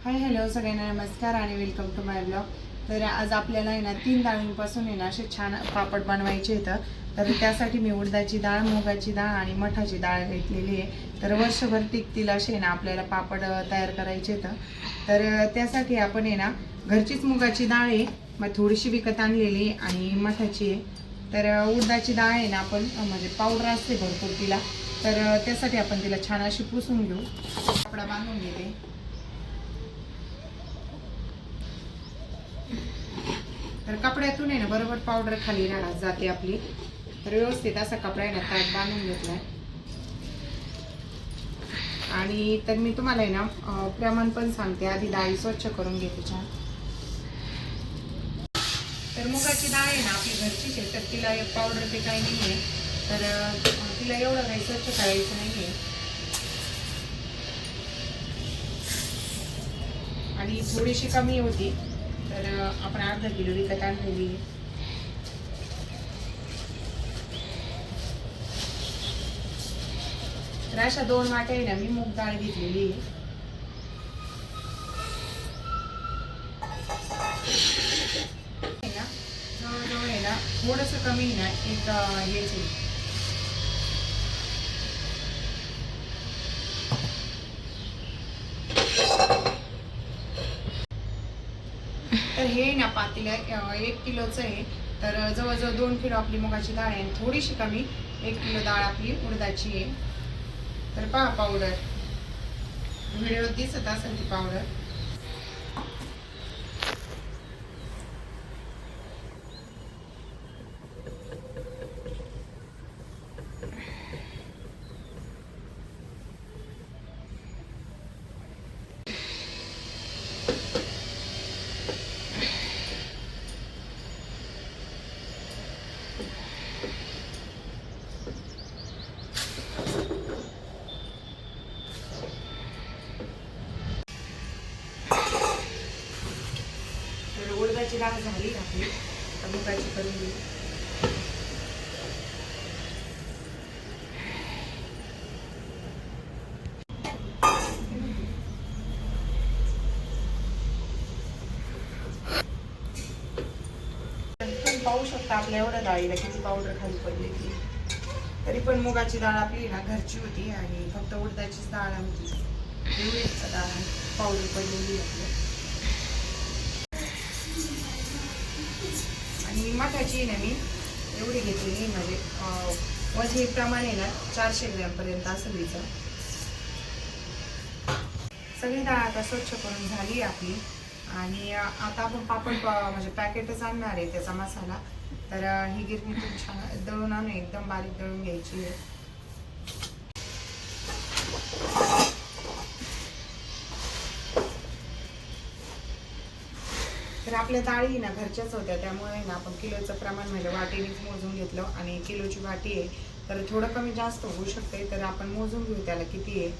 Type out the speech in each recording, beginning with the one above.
Hi hello सगळ्यांना नमस्कार आणि वेलकम टू माय ब्लॉग. तर आज आपल्याला आहे ना 3 डाळींपासून आहे ना असे छान पापड बनवायचे आहेत. तर त्यासाठी मी उडदाची डाळ, मुगाची डाळ आणि मठाची डाळ घेतलेली आहे. तर वर्षभर टिकतील असे ना आपल्याला पापड तयार करायचे आहेत. तर त्यासाठी आपण आहे ना घरचीच मुगाची डाळ आहे, मग थोडीशी विकत आणलेली आणि मठाची आहे. तर उडदाची डाळ आहे ना आपण म्हणजे पावडर असते भरपूर तिला, तर त्यासाठी आपण तिला छान अशी पुसून घेऊ. कपडा बांधून घेते. तर कपड्यातून आहे ना बरोबर पावडर खाली राहणार जाते आपली. तर व्यवस्थित असा कपडा आहे ना ताट बांधून घेतलाय. आणि तर मी तुम्हाला आहे ना प्रमाण पण सांगते. आधी डाळी स्वच्छ करून घेते छान. तर मुगाची डाळ आहे ना आपली घरचीच आहे, तर तिला एक पावडर ते काही नाही आहे. तर तिला एवढं काही स्वच्छ करायचं नाही आहे. आणि थोडीशी कमी होती, तर आपण अर्धा किलो विकत आणलेली. तर अशा 2 वाट्या आहे ना मी मूग डाळ घेतलेली. जवळजवळ आहे ना थोडंसं कमी ना एक हेच आहे. तर हे ना पातेलं 1 किलोचं आहे. तर जवळजवळ 2 किलो आपली मुगाची डाळ आहे आणि थोडीशी कमी 1 किलो डाळ आपली उडदाची आहे. तर पहा पावडर व्हिडिओ दिसत असेल ती पावडर. उडदाची डाळ झाली आपली, तर मुगाची करून घेऊ. तुम्ही पाहू शकता आपल्या एवढ्या डाळीला किती पावडर खाली पडली ती. तरी पण मुगाची डाळ आपली ना घरची होती आणि फक्त उडदाचीच डाळ आमची एवढीच डाळ पावडर पडलेली आपली. आणि मठाची ना मी एवढी घेतलेली, म्हणजे वजनीप्रमाणे ना 400 ग्रॅमपर्यंत असेल हिचं. सगळी डाळ आता स्वच्छ करून झाली आपली. आणि आता आपण पापड म्हणजे पॅकेटच आणणार आहे त्याचा मसाला. तर ही गिरणीतून छान दळून आणून एकदम बारीक दळून घ्यायची आहे. तर आपल्या डाळी ना घरच्याच होत्या, त्यामुळे ना आपण किलोचं प्रमाण म्हणजे वाटीनेच मोजून घेतलं. आणि किलोची वाटी आहे तर थोडं कमी जास्त होऊ शकते. तर आपण मोजून घेऊ त्याला किती आहे.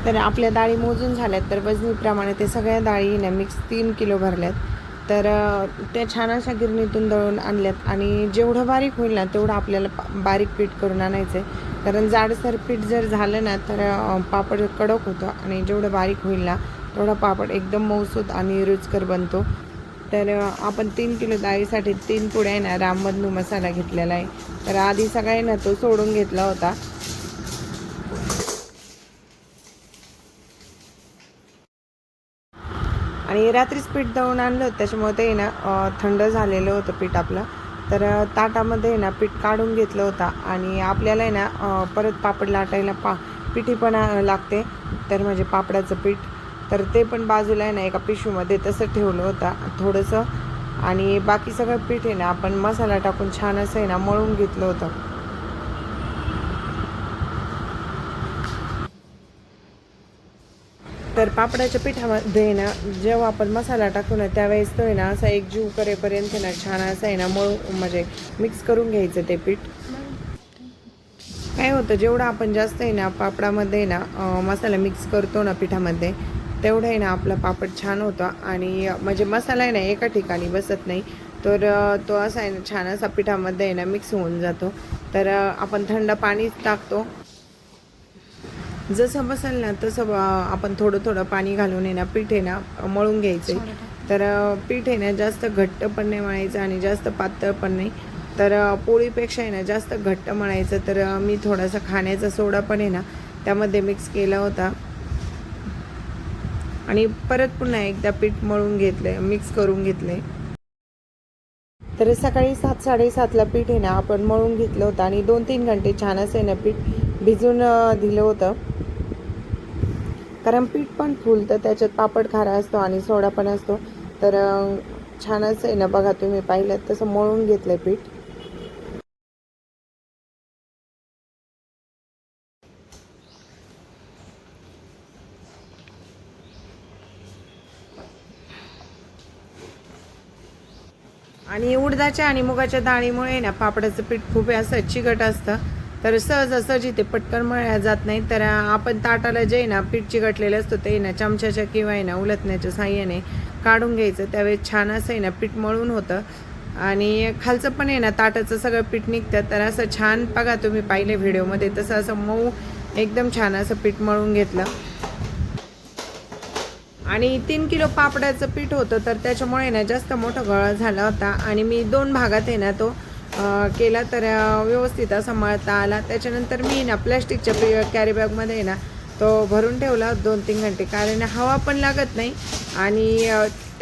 तर आपल्या डाळी मोजून झाल्यात. तर वजनीप्रमाणे ते सगळ्या डाळी ना मिक्स 3 किलो भरल्यात. तर त्या छान अशा गिरणीतून दळून आणल्यात. आणि जेवढं बारीक होईल ना तेवढं आपल्याला बारीक पीठ करून आणायचं आहे. कारण जाडसर पीठ जर झालं ना तर पापड कडक होतं, आणि जेवढं बारीक होईल ना तेवढा पापड एकदम मऊसूत आणि रुचकर बनतो. तर आपण 3 किलो डाळीसाठी 3 पुड्या आहे ना रामबंधू मसाला घेतलेला आहे. तर आधी सगळ्यांना तो सोडून घेतला होता. आणि रात्रीच पीठ दळून आणलं होतं, त्याच्यामुळे ते ना थंड झालेलं होतं पीठ आपलं. तर ताटामध्ये ना पीठ काढून घेतलं होतं. आणि आपल्याला आहे ना परत पापड लाटायला पिठी पण लागते, तर म्हणजे पापडाचं पीठ. तर ते पण बाजूला आहे ना एका पिशवीमध्ये तसं ठेवलं होतं थोडंसं. आणि बाकी सगळं पीठ आहे ना आपण मसाला टाकून छान असं आहे ना मळून घेतलं होतं. तर पापडाच्या पिठामध्ये ना जेव्हा आपण मसाला टाकतो ना त्यावेळेस तो आहे ना असा एकजीव करेपर्यंत ना छान असं आहे ना म्हणजे मिक्स करून घ्यायचं ते पीठ. काय होतं, जेवढं आपण जास्त आहे ना पापडामध्ये ना मसाला मिक्स करतो ना पिठामध्ये, तेवढं आहे ना आपला पापड छान होतं. आणि म्हणजे मसाला आहे ना एका ठिकाणी बसत नाही, तर तो असा आहे ना छान असा पिठामध्ये आहे ना मिक्स होऊन जातो. तर आपण थंड पाणी टाकतो. जसं बसेल ना तसं आपण थोडं थोडं पाणी घालून आहे ना पीठ आहे ना मळून घ्यायचं आहे. तर पीठ आहे ना जास्त घट्ट पण नाही मळायचं आणि जास्त पातळ पण नाही. तर पोळीपेक्षा आहे ना जास्त घट्ट मळायचं. तर मी थोडासा खाण्याचा सोडा पण आहे ना त्यामध्ये मिक्स केला होता आणि परत पुन्हा एकदा पीठ मळून घेतलं, मिक्स करून घेतले. तर सकाळी 7:00-7:30ला पीठ आहे ना आपण मळून घेतलं होतं आणि 2-3 घंटे छान असं आहे ना पीठ भिजून दिलं होतं. कारण पीठ पण फुलतं, त्याच्यात पापड खारा असतो आणि सोडा पण असतो. तर छान असं आहे ना बघा, तुम्ही पाहिलं तसं मळून घेतलं पीठ. आणि उडदाच्या आणि मुगाच्या डाळीमुळे ना पापडाचं पीठ खूप असं चिकट असतं. तर सहजासहजी ते पटकन मळल्या जात नाही. तर आपण ताटाला जे ना पीठ चिकटलेलं असतं ते ना चमच्याच्या किंवा आहे ना उलटण्याच्या साह्याने काढून घ्यायचं. त्यावेळेस छान असं आहे ना पीठ मळून होतं आणि खालचं पण आहे ना ताटाचं सगळं पीठ निघतं. तर असं छान बघा, तुम्ही पाहिले व्हिडिओमध्ये तसं असं मऊ एकदम छान असं पीठ मळून घेतलं. आणि 3 किलो पापडाचं पीठ होतं, तर त्याच्यामुळे ना जास्त मोठा गोळा झाला होता आणि मी 2 भागात आहे ना तो केला. तर व्यवस्थित असा मळता आला. त्याच्यानंतर मी ना प्लॅस्टिकच्या कॅरीबॅगमध्ये आहे ना तो भरून ठेवला 2-3 घंटे, कारण हवा पण लागत नाही आणि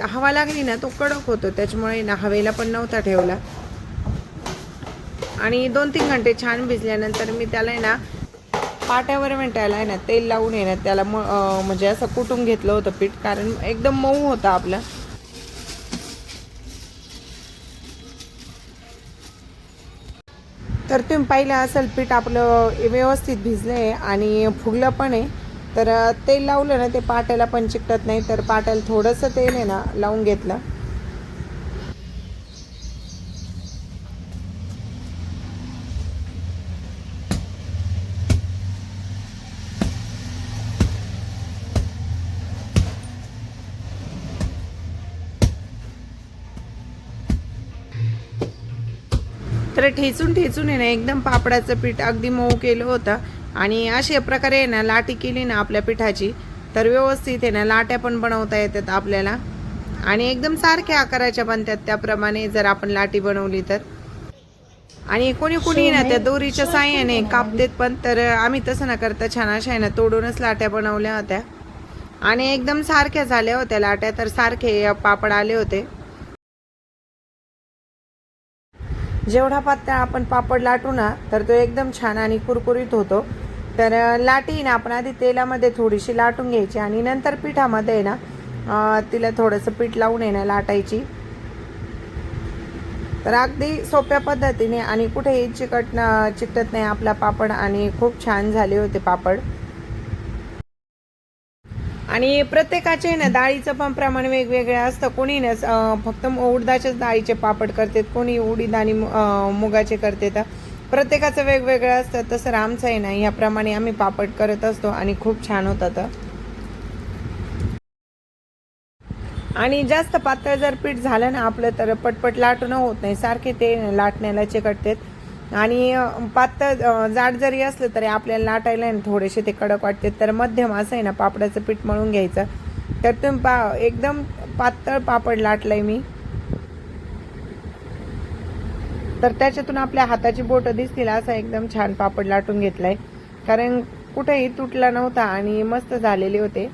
हवा लागली ना तो कडक होतो. त्याच्यामुळे ना हवेला पण नव्हता ठेवला आणि 2-3 घंटे छान भिजल्यानंतर मी त्याला आहे ना पाट्यावर मिंटायला आहे ना तेल लावून आहे ना त्याला म्हणजे असं कुटून घेतलं होतं पीठ, कारण एकदम मऊ होतं आपलं. तर तुम्ही पाहिलं असेल पीठ आपलं व्यवस्थित भिजलं आहे आणि फुगलं पण आहे. तर तेल लावलं ना ते पाट्याला पण चिकटत नाही. तर पाट्याला थोडंसं तेल आहे ना लावून घेतलं. तर ठेचून ठेचून आहे ना एकदम पापडाचं पीठ अगदी मऊ केलं होतं आणि अशा प्रकारे आहे ना लाटी केली ना आपल्या पिठाची तर व्यवस्थित आहे ना लाट्या पण बनवता येतात आपल्याला आणि एकदम सारख्या आकाराच्या बनतात. त्याप्रमाणे जर आपण लाटी बनवली तर. आणि कोणी कोणी ना त्या दोरीच्या साह्याने कापतेत पण. तर आम्ही तसं न करता छान अशा आहे ना तोडूनच लाट्या बनवल्या होत्या आणि एकदम सारख्या झाल्या होत्या लाट्या. तर सारखे पापड आले होते. जेवढा पातळ आपण पापड लाटू ना तर तो एकदम छान आणि कुरकुरीत होतो. तर लाटी ना आपण आधी तेलामध्ये थोडीशी लाटून घ्यायची आणि नंतर पिठामध्ये ना तिला थोडंसं पीठ लावून आहे ना लाटायची. तर अगदी सोप्या पद्धतीने आणि कुठेही चिकटत नाही आपला पापड आणि खूप छान झाले होते पापड. आणि प्रत्येकाचे ना डाळीचं पण प्रमाण वेगवेगळं असतं. कोणी ना फक्त उडदाच्याच डाळीचे पापड करतात, कोणी उडीद आणि मुगाचे करते. तर प्रत्येकाचं वेगवेगळं असतं. तसं आमचं आहे ना ह्याप्रमाणे आम्ही पापड करत असतो आणि खूप छान होतात. आणि जास्त पातळ जर पीठ झालं ना आपलं तर पटपट लाटणं होत नाही, सारखे ते लाटण्याला चिकटतात. आणि पातळ जाड जरी असलं तरी आपल्याला लाटायला थोडेसे ते कडक वाटते. तर मध्यम असं आहे ना पापडाचं पीठ मळून घ्यायचं. तर तुम्ही एकदम पातळ पापड लाटलंय मी. तर त्याच्यातून आपल्या हाताची बोटं दिसतील असा एकदम छान पापड लाटून घेतलाय, कारण कुठेही तुटला नव्हता आणि मस्त झालेले होते.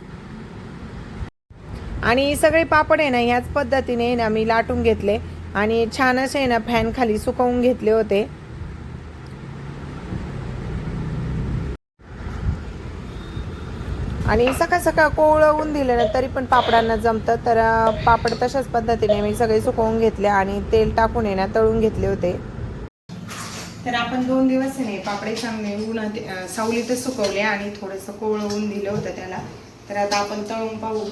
आणि सगळे पापड आहे ना ह्याच पद्धतीने ना मी लाटून घेतले आणि छान असे आहे ना फॅन खाली सुकवून घेतले होते. आणि सकाळ सकाळ कोवळवून दिलं ना तरी पण पापडांना जमतं. तर पापड तशाच पद्धतीने मी सगळे सुकवून घेतले आणि तेल टाकून आहे ना तळून घेतले होते. तर आपण 2 दिवस नाही पापडे चांगले उन्हात सावलीतच सुकवले आणि थोडंसं कोवळवून दिलं होतं त्याला. तर आता आपण तळून पाहू.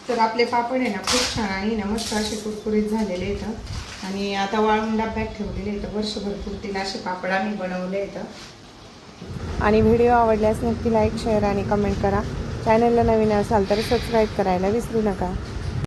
तर आपले पापड आहे ना खूप छान आहे ना, मस्त असे कुरकुरीत झालेले आहेत आणि आता वाळून डब्यात ठेवलेले आहेत. वर्षभर पुरतील असे पापड आम्ही बनवले आहेत. आणि व्हिडिओ आवडल्यास नक्की लाईक शेअर आणि कमेंट करा. चॅनलला नवीन असाल तर सबस्क्राईब करायला विसरू नका.